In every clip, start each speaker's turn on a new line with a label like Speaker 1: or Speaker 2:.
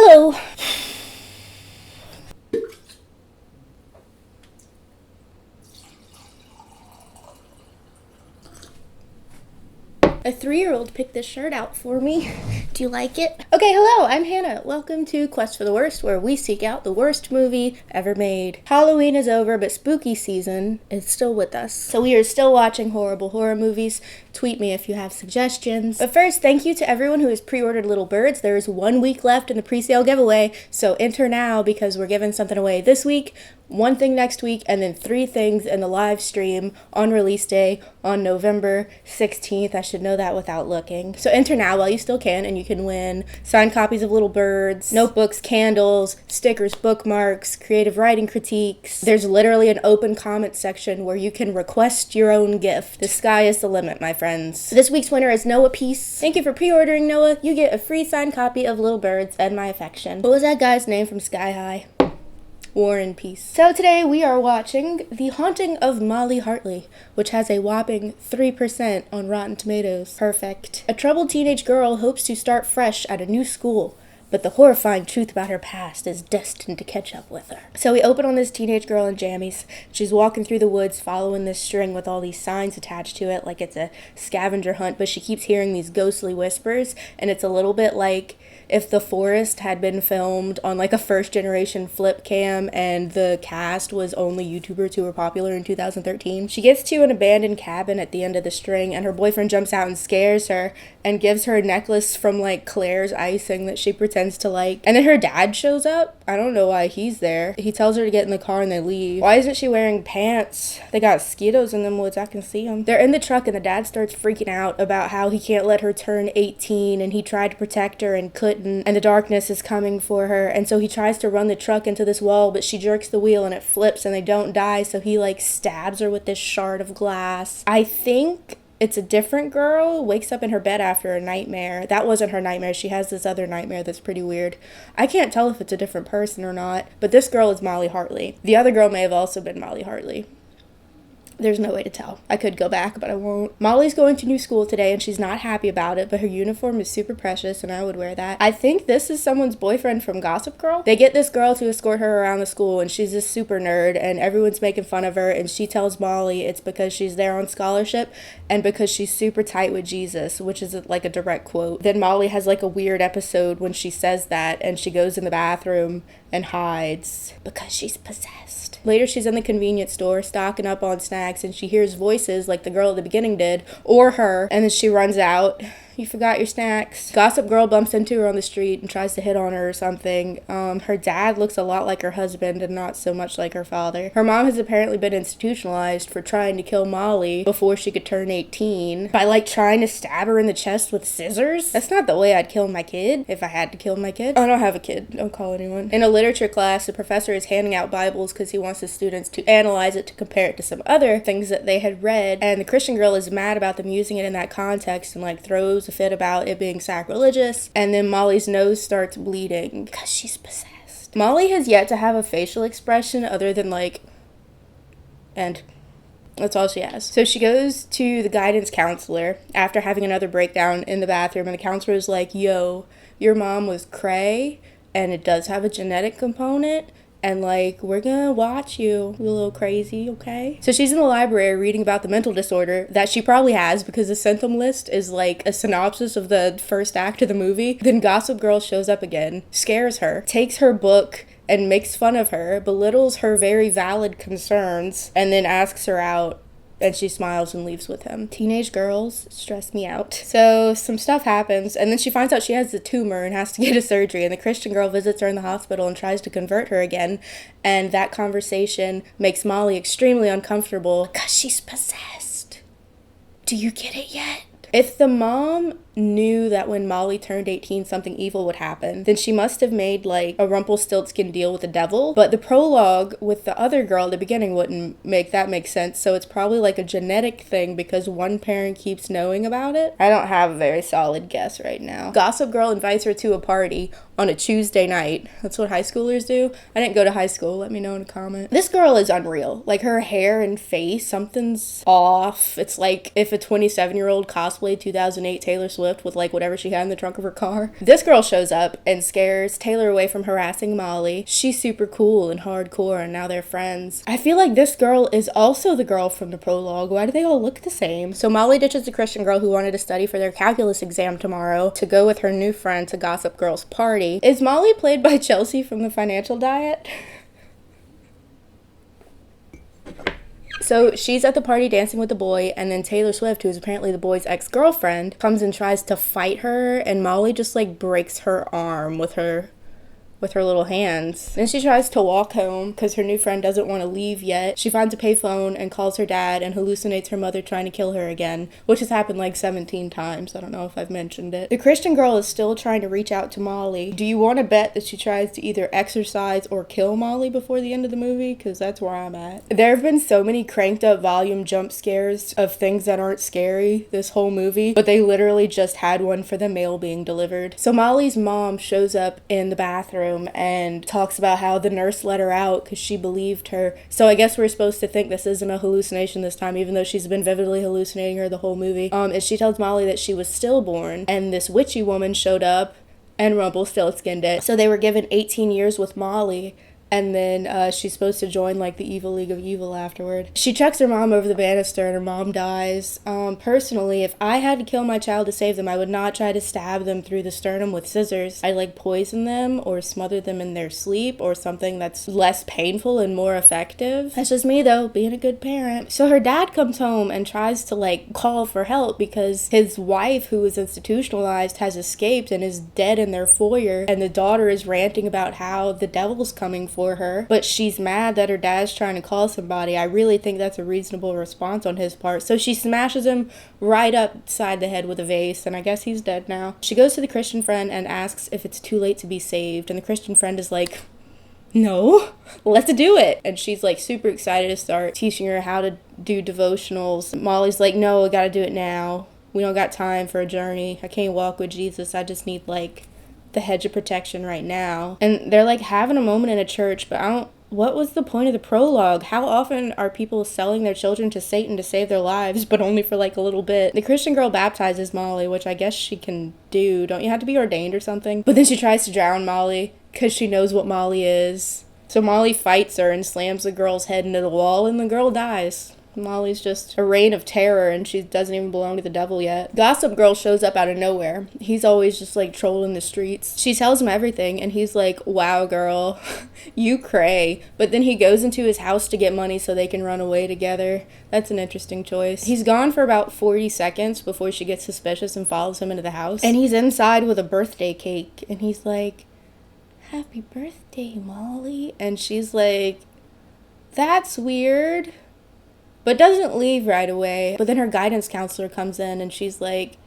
Speaker 1: Hello. A 3-year-old picked this shirt out for me. Do you like it? Okay, hello, I'm Hannah. Welcome to Quest for the Worst, where we seek out the worst movie ever made. Halloween is over, but spooky season is still with us. So we are still watching horrible horror movies. Tweet me if you have suggestions. But first, thank you to everyone who has pre-ordered Little Birds. There is 1 week left in the pre-sale giveaway, so enter now because we're giving something away this week, 1 thing next week, and then 3 things in the live stream on release day on November 16th. I should know that without looking. So enter now while you still can, and you can win signed copies of Little Birds, notebooks, candles, stickers, bookmarks, creative writing critiques. There's literally an open comment section where you can request your own gift. The sky is the limit, my friends. This week's winner is Noah Peace. Thank you for pre-ordering, Noah. You get a free signed copy of Little Birds and my affection. What was that guy's name from Sky High? War and Peace. So today we are watching The Haunting of Molly Hartley, which has a whopping 3% on Rotten Tomatoes. Perfect. A troubled teenage girl hopes to start fresh at a new school, but the horrifying truth about her past is destined to catch up with her. So we open on this teenage girl in jammies. She's walking through the woods following this string with all these signs attached to it like it's a scavenger hunt, but she keeps hearing these ghostly whispers, and it's a little bit like if The Forest had been filmed on like a first generation flip cam and the cast was only YouTubers who were popular in 2013. She gets to an abandoned cabin at the end of the string, and her boyfriend jumps out and scares her and gives her a necklace from like Claire's icing that she pretends to like. And then her dad shows up. I don't know why he's there. He tells her to get in the car and they leave. Why isn't she wearing pants? They got mosquitoes in them woods. I can see them. They're in the truck and the dad starts freaking out about how he can't let her turn 18 and he tried to protect her and couldn't, and the darkness is coming for her, and so he tries to run the truck into this wall, but she jerks the wheel and it flips and they don't die, so he like stabs her with this shard of glass. I think it's a different girl, wakes up in her bed after a nightmare. That wasn't her nightmare. She has this other nightmare that's pretty weird. I can't tell if it's a different person or not, but this girl is Molly Hartley. The other girl may have also been Molly Hartley. There's no way to tell. I could go back, but I won't. Molly's going to new school today, and she's not happy about it, but her uniform is super precious, and I would wear that. I think this is someone's boyfriend from Gossip Girl. They get this girl to escort her around the school, and she's this super nerd, and everyone's making fun of her, and she tells Molly it's because she's there on scholarship and because she's super tight with Jesus, which is like a direct quote. Then Molly has like a weird episode when she says that, and she goes in the bathroom and hides because she's possessed. Later, she's in the convenience store stocking up on snacks, and she hears voices like the girl at the beginning did, or her, and then she runs out. You forgot your snacks. Gossip Girl bumps into her on the street and tries to hit on her or something. Her dad looks a lot like her husband and not so much like her father. Her mom has apparently been institutionalized for trying to kill Molly before she could turn 18 by like trying to stab her in the chest with scissors. That's not the way I'd kill my kid if I had to kill my kid. I don't have a kid. Don't call anyone. In a literature class, the professor is handing out Bibles because he wants the students to analyze it to compare it to some other things that they had read, and the Christian girl is mad about them using it in that context and like throws a fit about it being sacrilegious, and then Molly's nose starts bleeding because she's possessed. Molly has yet to have a facial expression other than like, and that's all she has. So she goes to the guidance counselor after having another breakdown in the bathroom, and the counselor is like, yo, your mom was cray, and it does have a genetic component, and like, we're gonna watch you, you little crazy, okay? So she's in the library reading about the mental disorder that she probably has because the symptom list is like a synopsis of the first act of the movie. Then Gossip Girl shows up again, scares her, takes her book and makes fun of her, belittles her very valid concerns, and then asks her out. And she smiles and leaves with him. Teenage girls stress me out. So some stuff happens, and then she finds out she has a tumor and has to get a surgery, and the Christian girl visits her in the hospital and tries to convert her again, and that conversation makes Molly extremely uncomfortable because she's possessed. Do you get it yet? If the mom knew that when Molly turned 18 something evil would happen, then she must have made like a Rumpelstiltskin deal with the devil. But the prologue with the other girl at the beginning wouldn't make that make sense, so it's probably like a genetic thing because one parent keeps knowing about it. I don't have a very solid guess right now. Gossip Girl invites her to a party on a Tuesday night. That's what high schoolers do. I didn't go to high school. Let me know in a comment. This girl is unreal. Like her hair and face, something's off. It's like if a 27-year-old cosplayed 2008 Taylor Swift Swift with like whatever she had in the trunk of her car. This girl shows up and scares Taylor away from harassing Molly. She's super cool and hardcore, and now they're friends. I feel like this girl is also the girl from the prologue. Why do they all look the same? So Molly ditches the Christian girl who wanted to study for their calculus exam tomorrow to go with her new friend to Gossip Girl's party. Is Molly played by Chelsea from The Financial Diet? So she's at the party dancing with the boy, and then Taylor Swift, who is apparently the boy's ex-girlfriend, comes and tries to fight her, and Molly just like breaks her arm with her little hands. Then she tries to walk home because her new friend doesn't want to leave yet. She finds a payphone and calls her dad and hallucinates her mother trying to kill her again, which has happened like 17 times. I don't know if I've mentioned it. The Christian girl is still trying to reach out to Molly. Do you want to bet that she tries to either exorcise or kill Molly before the end of the movie? Because that's where I'm at. There have been so many cranked up volume jump scares of things that aren't scary this whole movie, but they literally just had one for the mail being delivered. So Molly's mom shows up in the bathroom and talks about how the nurse let her out because she believed her. So I guess we're supposed to think this isn't a hallucination this time, even though she's been vividly hallucinating her the whole movie. And she tells Molly that she was stillborn, and this witchy woman showed up and Rumpelstiltskin did. So they were given 18 years with Molly, and then she's supposed to join like the evil League of Evil afterward. She chucks her mom over the banister and her mom dies. Personally, if I had to kill my child to save them, I would not try to stab them through the sternum with scissors. I'd like poison them or smother them in their sleep or something that's less painful and more effective. That's just me though, being a good parent. So her dad comes home and tries to like call for help because his wife, who was institutionalized, has escaped and is dead in their foyer, and the daughter is ranting about how the devil's coming for her, but she's mad that her dad's trying to call somebody. I really think that's a reasonable response on his part. So she smashes him right upside the head with a vase, and I guess he's dead now. She goes to the Christian friend and asks if it's too late to be saved, and the Christian friend is like, no, let's do it. And she's like super excited to start teaching her how to do devotionals. Molly's like, no, I gotta do it now. We don't got time for a journey. I can't walk with Jesus. I just need like the hedge of protection right now. And they're like having a moment in a church, but what was the point of the prologue? How often are people selling their children to Satan to save their lives, but only for like a little bit? The Christian girl baptizes Molly, which I guess she can do. Don't you have to be ordained or something? But then she tries to drown Molly because she knows what Molly is. So Molly fights her and slams the girl's head into the wall, and the girl dies. Molly's just a reign of terror, and she doesn't even belong to the devil yet. Gossip Girl shows up out of nowhere. He's always just like trolling the streets. She tells him everything, and he's like, wow, girl, you cray. But then he goes into his house to get money so they can run away together. That's an interesting choice. He's gone for about 40 seconds before she gets suspicious and follows him into the house. And he's inside with a birthday cake, and he's like, happy birthday, Molly. And she's like, that's weird. But doesn't leave right away. But then her guidance counselor comes in and she's like,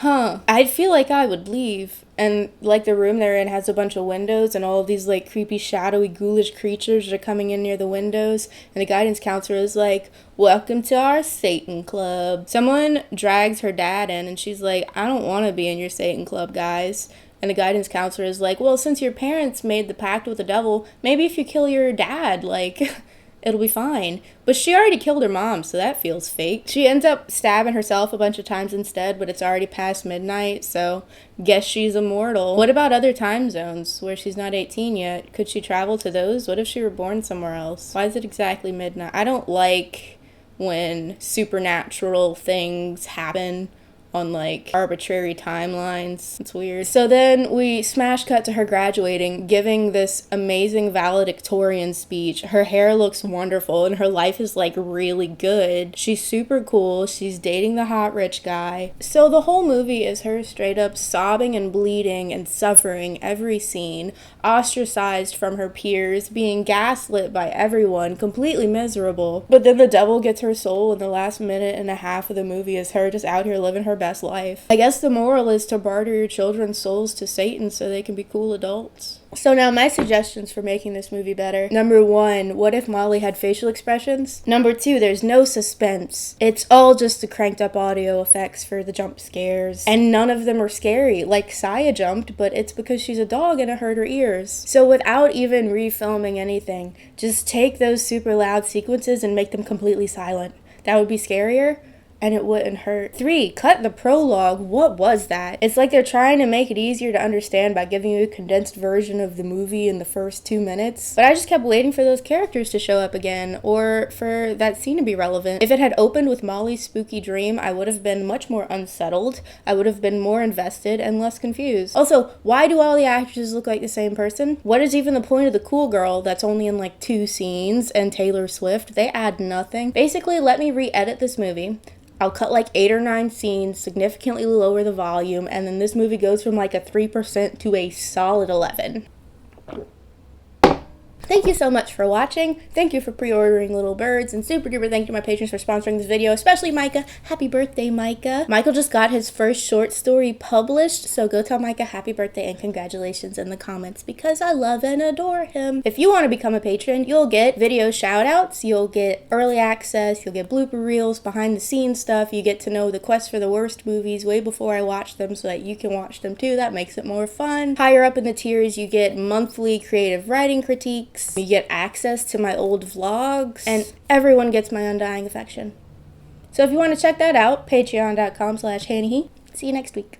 Speaker 1: I'd feel like I would leave. And like the room they're in has a bunch of windows, and all of these like creepy, shadowy, ghoulish creatures are coming in near the windows. And the guidance counselor is like, welcome to our Satan club. Someone drags her dad in and she's like, I don't want to be in your Satan club, guys. And the guidance counselor is like, well, since your parents made the pact with the devil, maybe if you kill your dad, like, it'll be fine. But she already killed her mom, so that feels fake. She ends up stabbing herself a bunch of times instead, but it's already past midnight, so guess she's immortal. What about other time zones where she's not 18 yet? Could she travel to those? What if she were born somewhere else? Why is it exactly midnight? I don't like when supernatural things happen on like arbitrary timelines. It's weird. So then we smash cut to her graduating, giving this amazing valedictorian speech. Her hair looks wonderful and her life is like really good. She's super cool. She's dating the hot rich guy. So the whole movie is her straight up sobbing and bleeding and suffering every scene, ostracized from her peers, being gaslit by everyone, completely miserable. But then the devil gets her soul, and the last minute and a half of the movie is her just out here living her best life. I guess the moral is to barter your children's souls to Satan so they can be cool adults. So now my suggestions for making this movie better. Number 1, what if Molly had facial expressions? Number 2, there's no suspense. It's all just the cranked up audio effects for the jump scares. And none of them are scary. Like Saya jumped, but it's because she's a dog and it hurt her ears. So without even refilming anything, just take those super loud sequences and make them completely silent. That would be scarier. and it wouldn't hurt. 3, cut the prologue. What was that? It's like they're trying to make it easier to understand by giving you a condensed version of the movie in the first 2 minutes. But I just kept waiting for those characters to show up again, or for that scene to be relevant. If it had opened with Molly's spooky dream, I would have been much more unsettled. I would have been more invested and less confused. Also, why do all the actors look like the same person? What is even the point of the cool girl that's only in like 2 scenes, and Taylor Swift? They add nothing. Basically, let me re-edit this movie. I'll cut like 8 or 9 scenes, significantly lower the volume, and then this movie goes from like a 3% to a solid 11. Thank you so much for watching. Thank you for pre-ordering Little Birds, and super duper thank you to my patrons for sponsoring this video, especially Micah. Happy birthday, Micah. Michael just got his first short story published, so go tell Micah happy birthday and congratulations in the comments because I love and adore him. If you want to become a patron, you'll get video shout outs, you'll get early access, you'll get blooper reels, behind the scenes stuff, you get to know the Quest for the Worst movies way before I watch them so that you can watch them too. That makes it more fun. Higher up in the tiers, you get monthly creative writing critiques. You get access to my old vlogs, and everyone gets my undying affection. So if you want to check that out, patreon.com/hannahlee. See you next week.